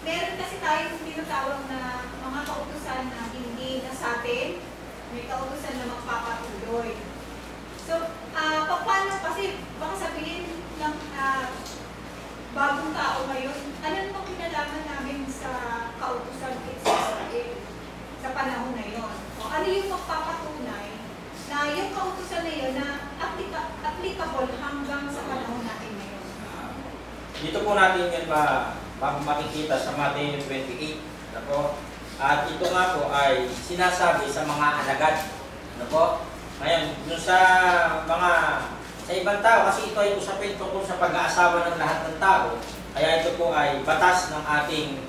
meron kasi tayong tinatawag na mga kautusan na hindi na sa atin, may kautusan na magpapatuloy. So, paano kasi baka sabihin ng bagong tao ngayon, ano pong kinalaman namin sa kautusan sa Israel sa panahon na yon? O ano yung magpapatunay na yung kautusan na yun na applicable hanggang sa panahon natin ngayon? Dito po natin yun makikita sa Matthew 28. Ano po? At ito nga po ay sinasabi sa mga alagad. Ano po? Ngayon, dun sa ibang tao, kasi ito ay usapin tungkol sa pag-aasawa ng lahat ng tao. Kaya ito po ay batas ng ating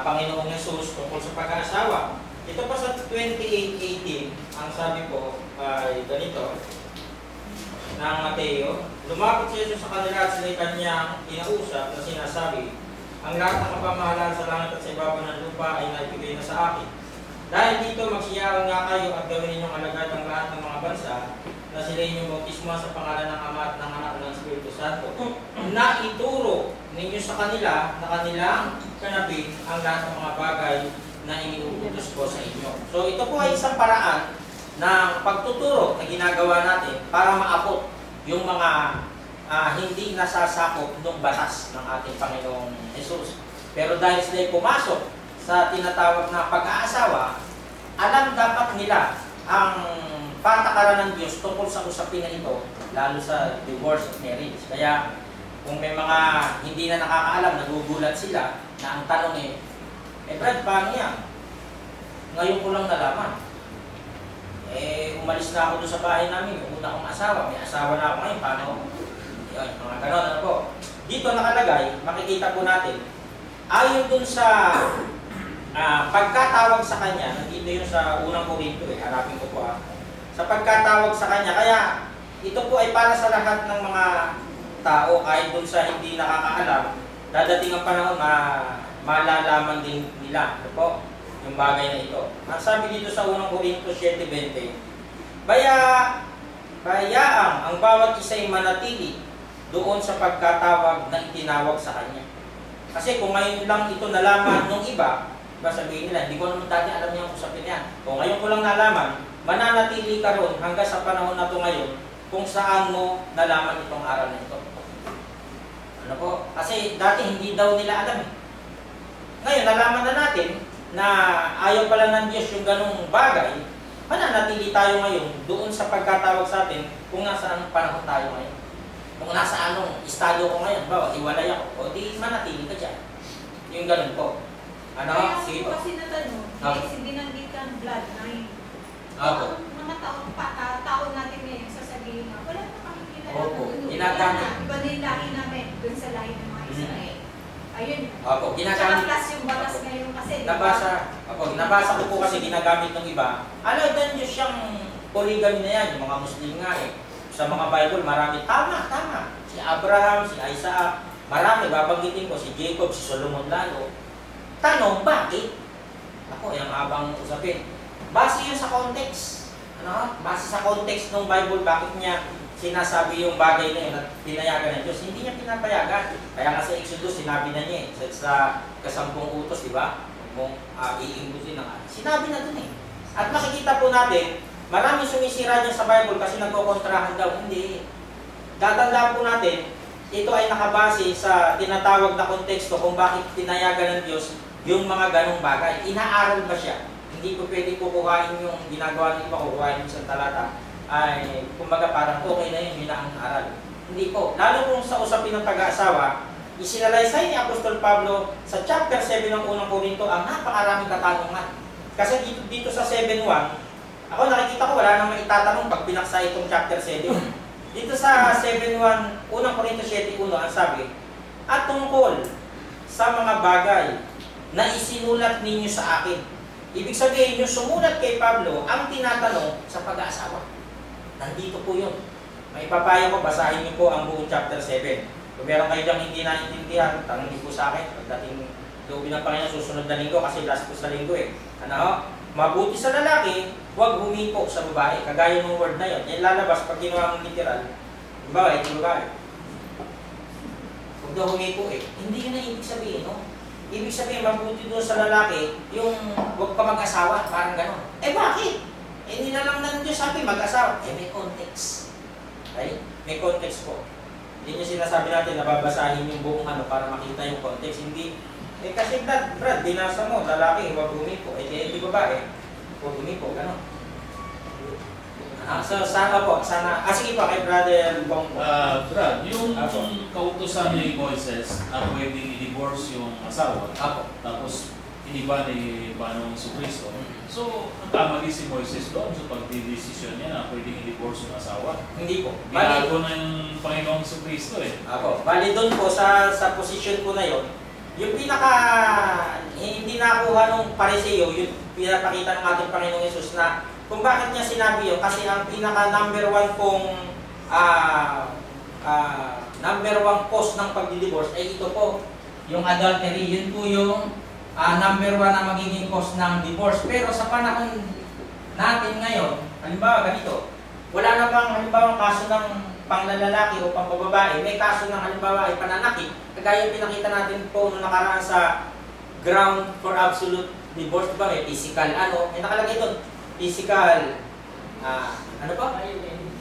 Panginoong Yesus tungkol sa pag-aasawa. Ito po sa 28:18, ang sabi po ay ganito, ng Mateo, lumapit si Jesus sa kanila at sila'y kanyang kinausap na sinasabi, ang lahat ng kapamahalaan sa langit at sa ibabaw ng lupa ay naibigay na sa akin. Dahil dito magsiyawang nga kayo at gawin ninyong alagad ang lahat ng mga bansa na sila inyong bautismo sa pangalan ng Ama at ng Anak ng Espiritu Santo, na ituro ninyo sa kanila na kanilang kanapin ang lahat ng mga bagay na iniuutos ko sa inyo. So ito po ay isang paraan ng pagtuturo na ginagawa natin para maabot yung mga hindi nasasakop ng batas ng ating Panginoong Jesus. Pero dahil sila pumasok sa tinatawag na pag-aasawa, alam dapat nila ang patakaran ng Diyos tungkol sa usapin na ito, lalo sa divorce of marriage. Kaya kung may mga hindi na nakakaalam, nagugulat sila na ang tanong Brad, paano yan? Ngayon ko lang nalaman. Umalis na ako doon sa bahay namin, yung una kong asawa, may asawa na ako ngayon, paano? Yun, mga ganon, ano po. Dito nakalagay, makikita po natin, ayon dun sa pagkatawag sa kanya, nandito yun sa unang Korinto, harapin ko po sa pagkatawag sa kanya, kaya ito po ay para sa lahat ng mga tao, kahit dun sa hindi nakakaalam, dadating ang panahon na malalaman din nila, ano po, yung bagay na ito. Ang sabi dito sa unang Korinto 7:20, bayaang ang bawat isa ay manatili doon sa pagkatawag na itinawag sa kanya. Kasi kung ngayon lang ito nalaman ng iba, sabihin nila, hindi ko naman dati alam niya ang usapin yan. Kung ngayon ko lang nalaman, mananatili ka ron hanggang sa panahon na ito ngayon kung saan mo nalaman itong aral na ito. Ano po? Kasi dati hindi daw nila alam. Ngayon, nalaman na natin na ayaw pala ng Diyos yung ganong bagay, mananatili tayo ngayon doon sa pagkatawag sa atin kung nasaan panahon tayo ngayon. Kung nasa anong estado ko ngayon, bawa, hiwalay ako, o di manatili ka dyan. Yung ganon po. Ano? Sige po. Kasi natanong, hindi binanggit ang bloodline. Opo. Mga tao natin ngayon, sasabihin nga, wala na kami kilala. Opo. Ginagamit. Iba na yung lahi namin, dun sa lahi ng mga Israel. Ayun. Opo, ginagamit. Tsaka plus yung batas ngayon kasi. Nabasa ko po kasi ginagamit ng iba. Alam din Diyos siyang polygamy na yan, yung mga Muslim nga Sa mga Bible, marami. Tama. Si Abraham, si Isaac, marami. Babanggitin ko, si Jacob, si Solomon lalo. Tanong, bakit? Ako, yung abang usapin. Base yun sa context. Ano? Base sa context ng Bible, bakit niya sinasabi yung bagay na yun at pinayagan ng Diyos? Hindi niya pinapayagan. Kaya nga sa Exodus, sinabi na niya sa kasampung utos, di ba? Kung iimbusin na nga. Sinabi na dun At makikita po natin, maraming sumisira niya sa Bible kasi nagkokontrahan daw. Hindi. Tatandaan po natin, ito ay nakabase sa tinatawag na konteksto kung bakit pinayagan ng Diyos yung mga ganong bagay. Inaaral ba siya? Hindi ko pwede kukuhain yung ginagawa ng iba, kukuhain yung isang talata. Ay, kumbaga parang okay na yun, yun ang aral. Hindi po. Lalo kung sa usapin ng pag-aasawa, isinalaysay ni Apostol Pablo sa chapter 7 ng unang Korinto ang napakaraming katanungan. Kasi dito sa 7:1, ako nakikita ko wala nang maitatanong pag pinaksa itong chapter 7. Dito sa 7:1, unang Korinto 7:1, ang sabi, at tungkol sa mga bagay na isinulat ninyo sa akin. Ibig sabihin, yung sumulat kay Pablo, ang tinatanong sa pag-aasawa. Nandito po yun. May papayo ko, basahin niyo po ang buong chapter 7. Kung meron kayo diyang hindi naintindihan, tanongin po sa akin. Pagdating loobin ng Panginoon, susunod na linggo, kasi last po sa linggo Mabuti sa lalaki, huwag humiko sa babae. Kagaya ng word na yun. Yan lalabas pag ginawa mong literal. Babae, ito babae. Huwag daw humiko Hindi yun na ibig sabihin, ibig sabihin, mabuti doon sa lalaki, yung huwag ka mag-asawa, parang gano'n. Eh bakit? Eh nilalang na Diyos sabi, mag-asawa. Eh may context. Okay? May context po. Hindi nyo sinasabi natin, nababasahin yung buong ano para makita yung context. Hindi, eh kasi Brad, binasa mo, lalaki, huwag humipo. Eh di babae, huwag humipo, gano'n. So sana po, sige pa kay Brother Bong. Brad, yung kautusan ni Moises na pwedeng i-divorce yung asawa, tapos iniba ni Panginoong Jesucristo. So, nagkamali si Moises doon sa pagdidesisyon niya na pwedeng i-divorce yung asawa. Hindi po. Binago na yung Panginoong Jesucristo eh. Bali doon po sa posisyon po na yon, yung hindi nakuha ng Pariseo, yung pinapakita ng ating Panginoong Yesus na kung bakit niya sinabi yun, kasi ang pinaka number one cause ng pagdidivorce ay ito po, yung adultery. Yun po yung number one na magiging cause ng divorce. Pero sa panahon natin ngayon, halimbawa ganito, wala na bang halimbawa kaso ng panglalaki o pangbababae, may kaso ng halimbawa ay pananakit, kagaya pinakita natin po nung nakaraan sa ground for absolute divorce, diba? May physical may nakalagay doon, physical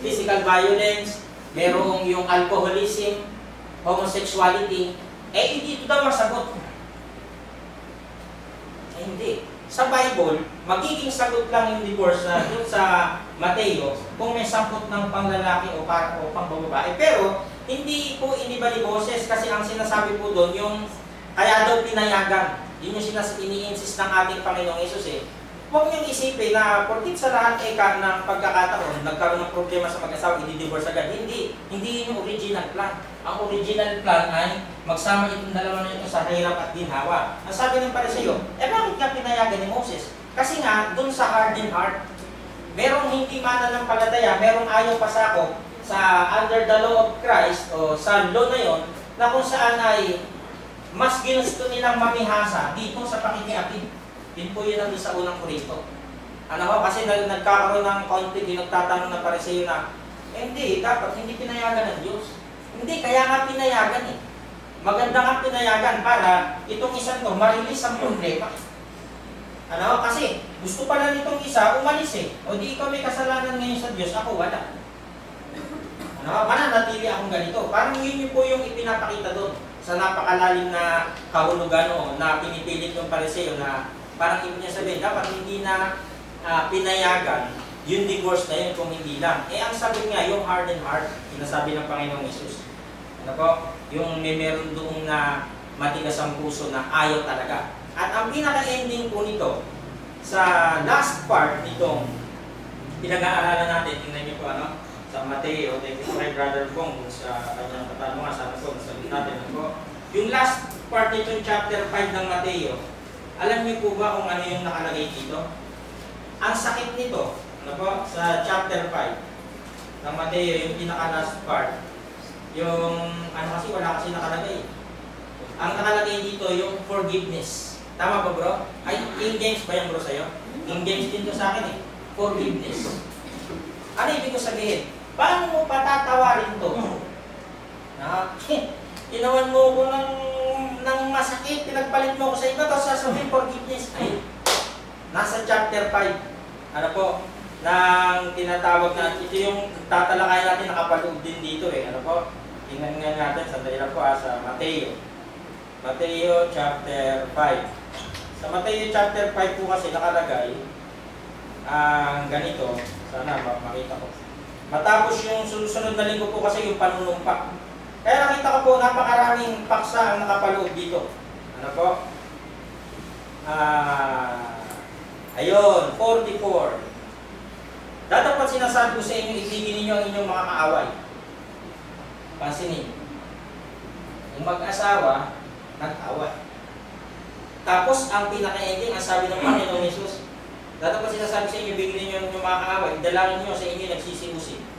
physical violence, merong yung alcoholism, homosexuality, hindi ito daw masagot. Hindi. Sa Bible, magiging sagot lang yung divorce na dun sa Mateo kung may sangkot ng panglalaki o pangbababae. Pero, hindi po iniba ni Moses kasi ang sinasabi po doon yung kaya daw pinayagan. Yun yung ini-insist ng ating Panginoong Yesus eh. Huwag niyong isipin na porkit sa lahat ng pagkakataon, nagkaroon ng problema sa mag-asawa, i-divorce agad. Hindi. Hindi yun yung original plan. Ang original plan ay magsama itong dalawa na ito sa hirap at ginhawa. Ang sabi ng Pariseo, bakit nga pinayagan ni Moses? Kasi nga, dun sa hardened heart, merong hindi mananampalataya, merong ayaw pasako sa under the law of Christ o sa law na yon, na kung saan ay mas ginusto nilang mamihasa dito sa pakikiapid. Yun po yun ang sa unang Korinto. Kasi nagkakaroon ng conflict, nagtatanong na Pariseo na, hindi, dapat hindi pinayagan ng Diyos. Hindi, kaya nga pinayagan eh. Maganda nga pinayagan para itong isang to, marilis ang problema. Kasi gusto pala nitong isa, umalis eh. O di ikaw may kasalanan ngayon sa Diyos, ako wala. Mananatili akong ganito. Parang yun po yung ipinapakita doon sa napakalalim na kahulugan o na pinipilit ng Pariseo na parang ibig niya sabihin, dapat hindi na pinayagan yung divorce na yun kung hindi lang. Ang sabi nga, yung hardened heart, sinasabi ng Panginoong Yesus. Yung may meron doon na matigas ang puso na ayaw talaga. At ang pinaka-ending po nito, sa last part nitong pinag-aaralan natin, tingnan niyo po sa Mateo, thank you kay Brother Bong sa kanyang katanungan, sana po, nasabi natin yung last part nitong chapter 5 ng Mateo. Alam niyo po ba kung ano yung nakalagay dito? Ang sakit nito, sa chapter 5 ng Mateo, yung pinaka-last part, yung, kasi wala kasi nakalagay. Ang nakalagay dito, yung forgiveness. Tama ba bro? King James ba yung bro sa'yo? King James din to sa akin eh. Forgiveness. Ano ibig ko sabihin? Paano mo patatawarin to? Ginawan mo ko ng masakit, pinagpalit mo ko sa iba, tapos sasabihin forgiveness. Nasa chapter 5, nang tinatawag na, ito yung tatalakay natin, nakapaloob din dito eh. Tingnan nga natin, sandali lang po sa Mateo. Mateo chapter 5. Sa Mateo chapter 5 po kasi nakalagay, ganito, sana makita ko. Matapos yung susunod na linggo po kasi yung panunumpa. Kaya nakita ko po, napakaraming paksa ang nakapaloob dito. Ayun, 44. Dapat sinasabi ko sa inyo, ibigin ninyo ang inyong mga kaaway. Pansinin. Yung mag-asawa, nag-away. Tapos, ang pinaka-ending, ang sabi ng Panginoong Yesus, dapat sinasabi sa inyo, ibigin ninyo ang inyong mga kaaway, dalangin ninyo sa inyo nagsisiusin.